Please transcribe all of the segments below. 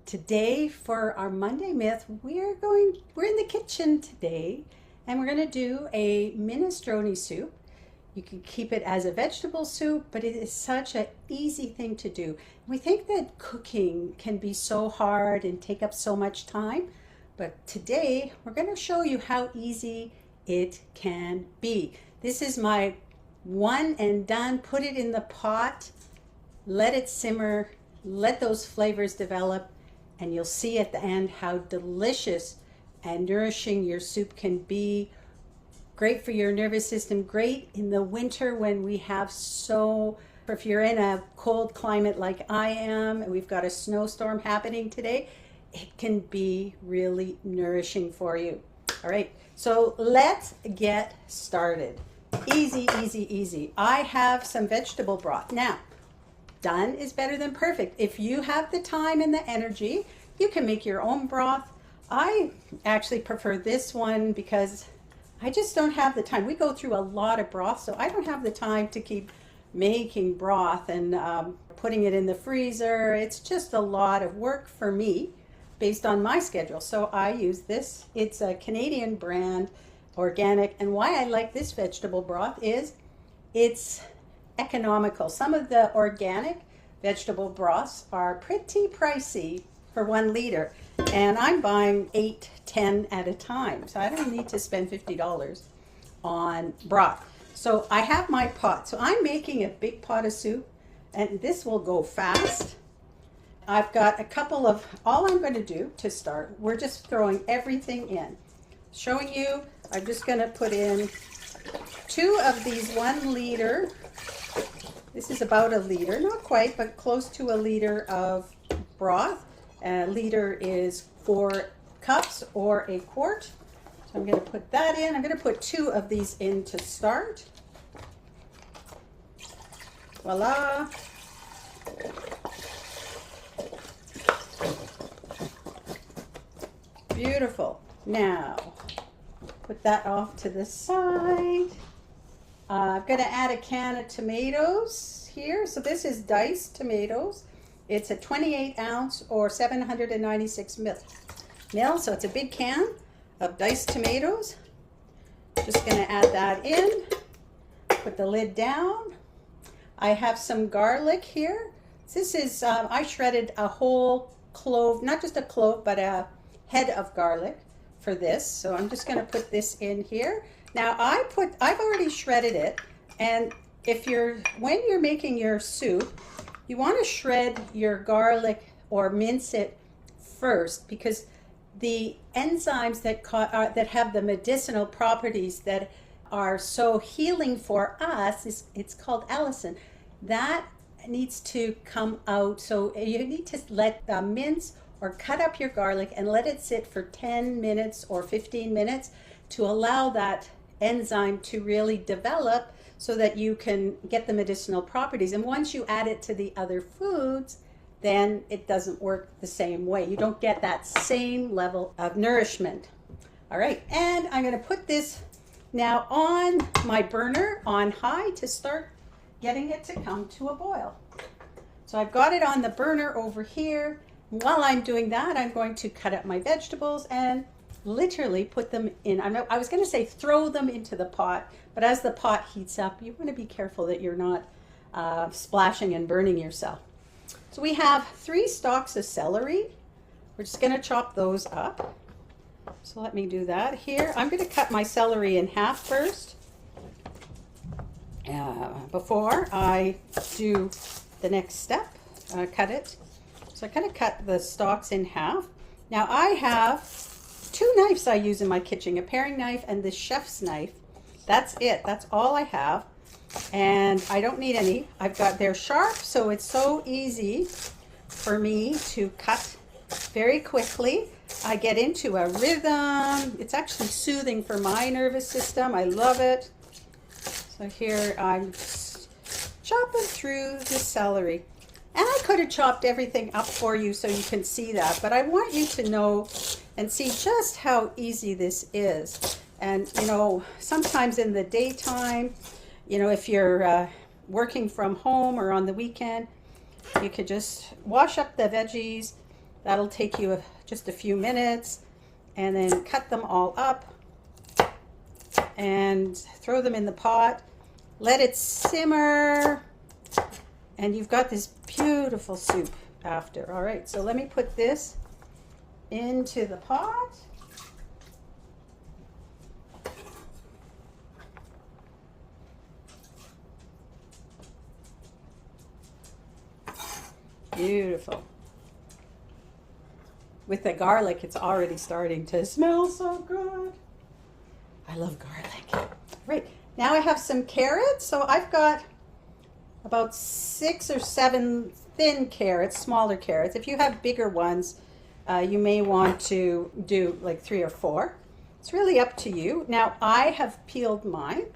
Today for our Monday myth, we're in the kitchen today and we're going to do a minestrone soup. You can keep it as a vegetable soup, but it is such an easy thing to do. We think that cooking can be so hard and take up so much time, but today we're going to show you how easy it can be. This is my one and done. Put it in the pot, let it simmer, let those flavors develop, and you'll see at the end how delicious and nourishing your soup can be. Great for your nervous system, great in the winter when we have if you're in a cold climate like I am, and we've got a snowstorm happening today, it can be really nourishing for you. All right, so let's get started. Easy, easy, easy. I have some vegetable broth. Now, done is better than perfect. If you have the time and the energy, you can make your own broth. I actually prefer this one because I just don't have the time. We go through a lot of broth, so I don't have the time to keep making broth and putting it in the freezer. It's just a lot of work for me based on my schedule. So I use this. It's a Canadian brand, organic. And why I like this vegetable broth is it's economical. Some of the organic vegetable broths are pretty pricey for 1 liter, and I'm buying 8, 10 at a time, so I don't need to spend $50 on broth. So I have my pot, so I'm making a big pot of soup, and this will go fast. I've got a couple of, all I'm going to do to start, we're just throwing everything in. Showing you, I'm just going to put in 2 of these 1 liter. This is about a liter, not quite, but close to a liter of broth. A liter is 4 cups or a quart. So I'm going to put that in. I'm going to put 2 of these in to start. Voila. Beautiful. Now, put that off to the side. I'm going to add a can of tomatoes here. So this is diced tomatoes. It's a 28 ounce or 796 mil. So it's a big can of diced tomatoes. Just going to add that in. Put the lid down. I have some garlic here. This is, I shredded a whole clove, not just a clove, but a head of garlic for this. So I'm just going to put this in here. Now I've already shredded it, and when you're making your soup, you want to shred your garlic or mince it first, because the enzymes that have the medicinal properties that are so healing for us, it's called allicin, that needs to come out. So you need to let mince or cut up your garlic and let it sit for 10 minutes or 15 minutes to allow that enzyme to really develop so that you can get the medicinal properties. And once you add it to the other foods, then it doesn't work the same way. You don't get that same level of nourishment. All right, and I'm going to put this now on my burner on high to start getting it to come to a boil. So I've got it on the burner over here. While I'm doing that, I'm going to cut up my vegetables and literally put them in. I was going to say throw them into the pot, but as the pot heats up, you want to be careful that you're not splashing and burning yourself. So we have 3 stalks of celery. We're just going to chop those up. So let me do that here. I'm going to cut my celery in half first before I do the next step, cut it. So I kind of cut the stalks in half. Now I have 2 knives I use in my kitchen, a paring knife and the chef's knife. That's it. That's all I have. And I don't need any. They're sharp, so it's so easy for me to cut very quickly. I get into a rhythm. It's actually soothing for my nervous system. I love it. So here I'm chopping through the celery. And I could have chopped everything up for you so you can see that, but I want you to know and see just how easy this is. And sometimes in the daytime, if you're working from home or on the weekend, you could just wash up the veggies, That'll take you just a few minutes, and then cut them all up and throw them in the pot. Let it simmer, and you've got this beautiful soup after. All right, so let me put this into the pot. Beautiful. With the garlic, it's already starting to smell so good. I love garlic. Right, now I have some carrots. So I've got about 6 or 7 thin carrots, smaller carrots. If you have bigger ones, you may want to do like 3 or 4. It's really up to you. Now I have peeled mine.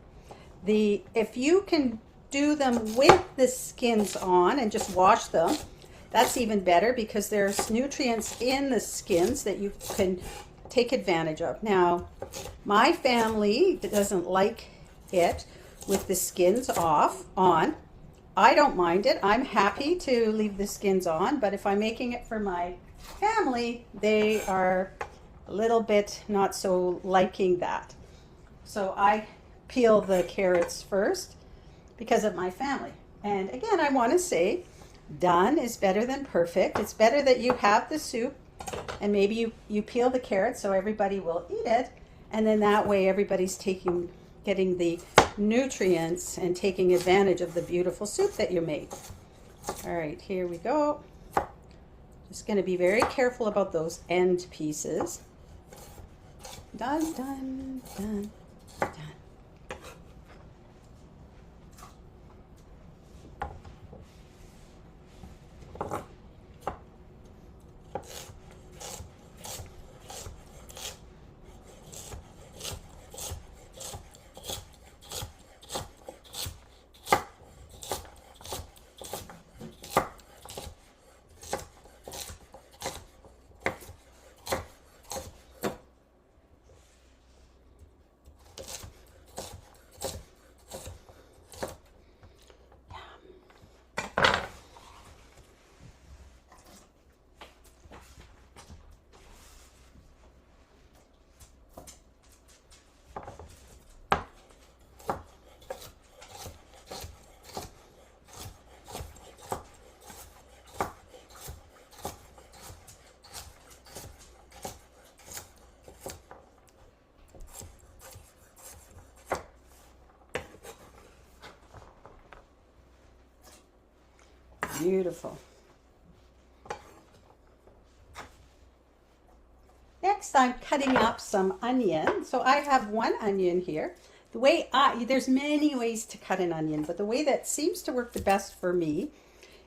If you can do them with the skins on and just wash them, that's even better, because there's nutrients in the skins that you can take advantage of. Now, my family doesn't like it with the skins on. I don't mind it. I'm happy to leave the skins on, but if I'm making it for my family, they are a little bit not so liking that. So I peel the carrots first because of my family. And again, I want to say, done is better than perfect. It's better that you have the soup and maybe you peel the carrots so everybody will eat it, and then that way everybody's getting the nutrients and taking advantage of the beautiful soup that you made. All right, here we go. Just going to be very careful about those end pieces. Done, done, done, done. Beautiful. Next, I'm cutting up some onion. So I have 1 onion here. There's many ways to cut an onion, but the way that seems to work the best for me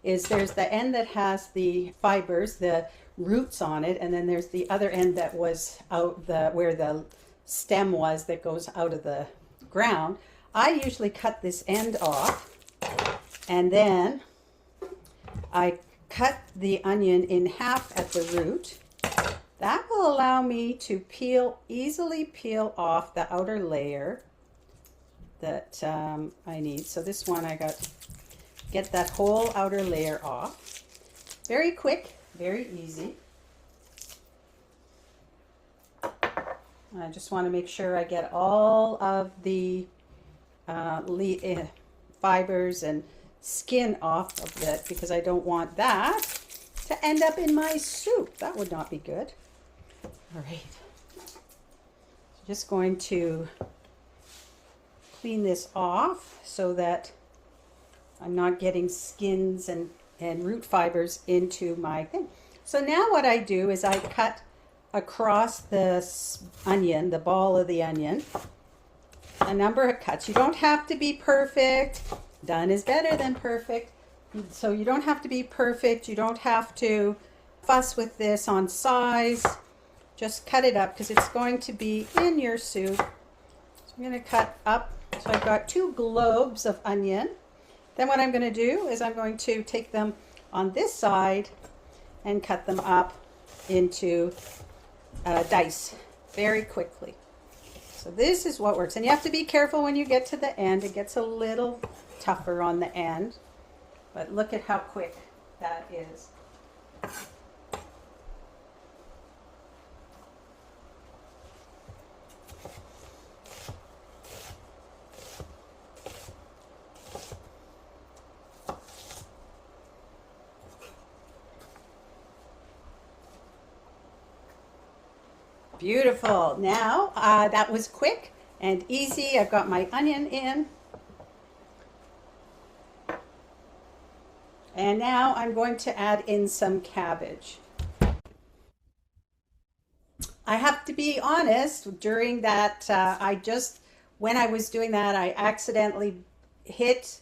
is there's the end that has the fibers, the roots on it, and then there's the other end that was out where the stem was that goes out of the ground. I usually cut this end off, and then I cut the onion in half at the root. That will allow me to easily peel off the outer layer that I need. So this one get that whole outer layer off. Very quick, very easy. I just want to make sure I get all of the fibers and skin off of it, because I don't want that to end up in my soup. That would not be good. All right. Just going to clean this off so that I'm not getting skins and root fibers into my thing. So now what I do is I cut across the onion, the ball of the onion, a number of cuts. You don't have to be perfect. Done is better than perfect. So you don't have to be perfect. You don't have to fuss with this on size. Just cut it up because it's going to be in your soup. So I'm going to cut up. So I've got 2 globes of onion. Then what I'm going to do is I'm going to take them on this side and cut them up into dice very quickly. So this is what works. And you have to be careful when you get to the end. It gets a little tougher on the end. But look at how quick that is. Beautiful. Now, that was quick and easy. I've got my onion in. And now I'm going to add in some cabbage. I have to be honest, during that, when I was doing that, I accidentally hit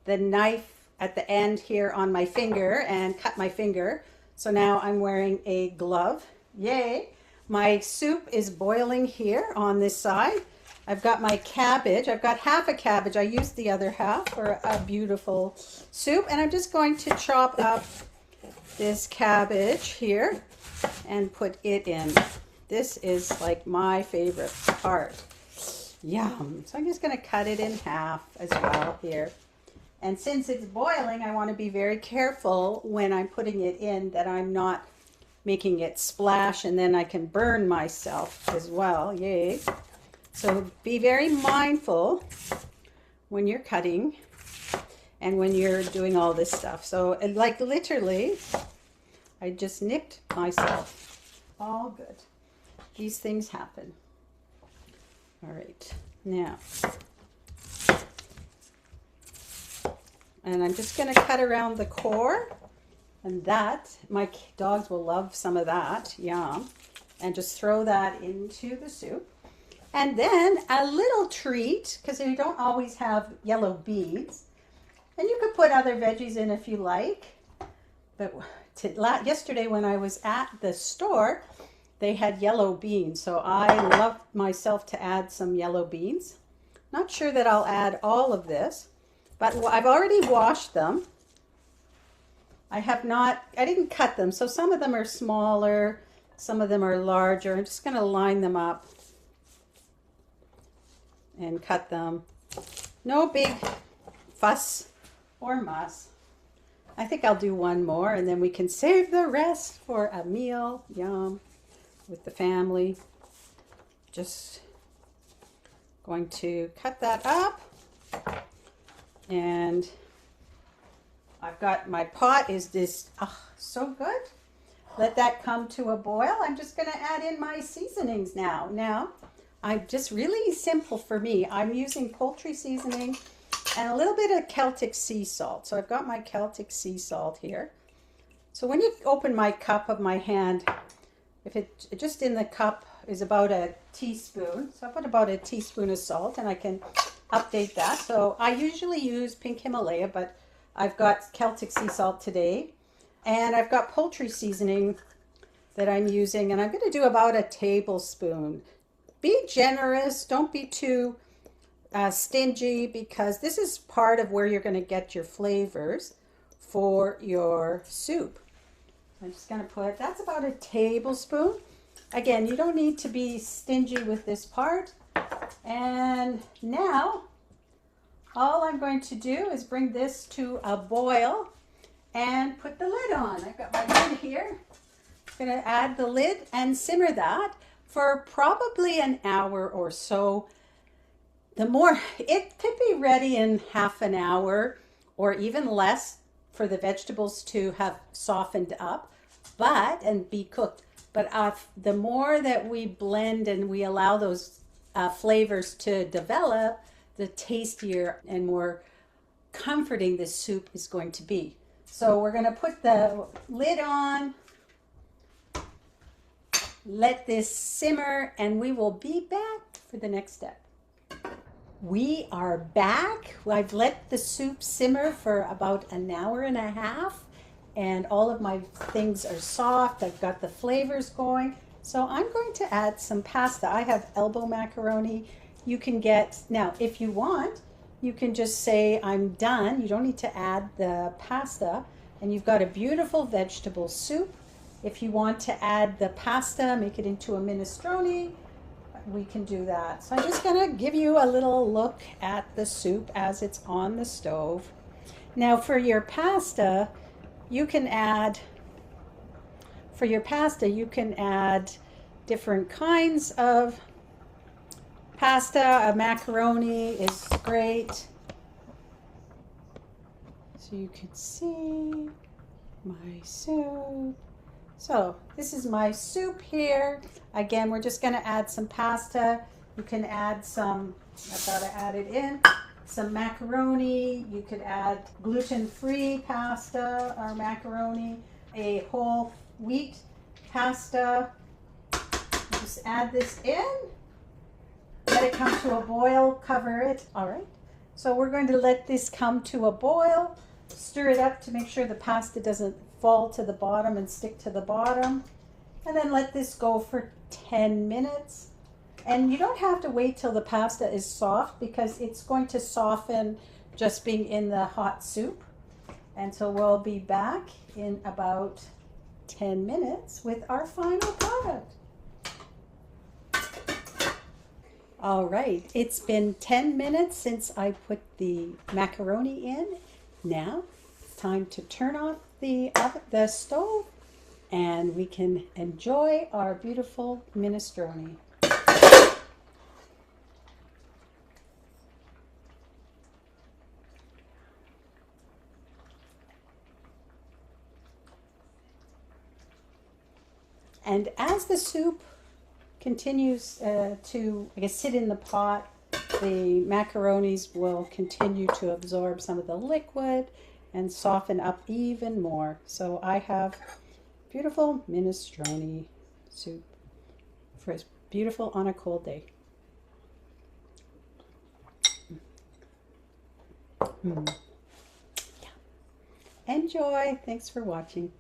the knife at the end here on my finger and cut my finger. So now I'm wearing a glove. Yay. My soup is boiling here on this side. I've got my cabbage. I've got half a cabbage. I used the other half for a beautiful soup. And I'm just going to chop up this cabbage here and put it in. This is like my favorite part. Yum. So I'm just going to cut it in half as well here. And since it's boiling, I want to be very careful when I'm putting it in that I'm not making it splash and then I can burn myself as well. Yay. So be very mindful when you're cutting and when you're doing all this stuff. So like literally, I just nicked myself. All good. These things happen. All right, now, and I'm just going to cut around the core, and that, my dogs will love some of that, yum, and just throw that into the soup. And then a little treat, because you don't always have yellow beets, and you could put other veggies in if you like, but yesterday when I was at the store, they had yellow beans, so I love myself to add some yellow beans. Not sure that I'll add all of this, but I've already washed them. I didn't cut them, so some of them are smaller, some of them are larger. I'm just going to line them up and cut them. No big fuss or muss. I think I'll do one more and then we can save the rest for a meal. Yum. With the family. Just going to cut that up, and I've got my pot is this so good. Let that come to a boil. I'm just going to add in my seasonings now. I'm just really simple for me. I'm using poultry seasoning and a little bit of Celtic sea salt. So I've got my Celtic sea salt here. So when you open my cup of my hand, if it just in the cup is about a teaspoon, so I put about a teaspoon of salt, and I can update that. So I usually use pink Himalaya, but I've got Celtic sea salt today, and I've got poultry seasoning that I'm using, and I'm going to do about a tablespoon. Be generous, don't be too stingy, because this is part of where you're going to get your flavors for your soup. I'm just going to put, that's about a tablespoon. Again, you don't need to be stingy with this part. And now, all I'm going to do is bring this to a boil and put the lid on. I've got my lid here. I'm going to add the lid and simmer that for probably an hour or so. It could be ready in half an hour or even less for the vegetables to have softened up and be cooked. But the more that we blend and we allow those flavors to develop, the tastier and more comforting this soup is going to be. So we're going to put the lid on, let this simmer, and we will be back for the next step. We are back. I've let the soup simmer for about an hour and a half, and all of my things are soft. I've got the flavors going. So I'm going to add some pasta. I have elbow macaroni. You can get, now if you want, you can just say I'm done. You don't need to add the pasta, and you've got a beautiful vegetable soup. If you want to add the pasta, make it into a minestrone, we can do that. So I'm just going to give you a little look at the soup as it's on the stove. Now for your pasta, you can add different kinds of pasta. A macaroni is great. So you can see my soup. So this is my soup here. Again, we're just going to add some pasta. You can add some, I've got to add it in, some macaroni. You could add gluten-free pasta or macaroni, a whole wheat pasta. Just add this in. Let it come to a boil, cover it. All right. So we're going to let this come to a boil. Stir it up to make sure the pasta doesn't fall to the bottom and stick to the bottom. And then let this go for 10 minutes. And you don't have to wait till the pasta is soft because it's going to soften just being in the hot soup. And so we'll be back in about 10 minutes with our final product. All right, it's been 10 minutes since I put the macaroni in. Now it's time to turn off the stove and we can enjoy our beautiful minestrone. And as the soup continues to, I guess, sit in the pot, the macaronis will continue to absorb some of the liquid and soften up even more. So I have beautiful minestrone soup for as beautiful on a cold day. Yeah. Enjoy. Thanks for watching.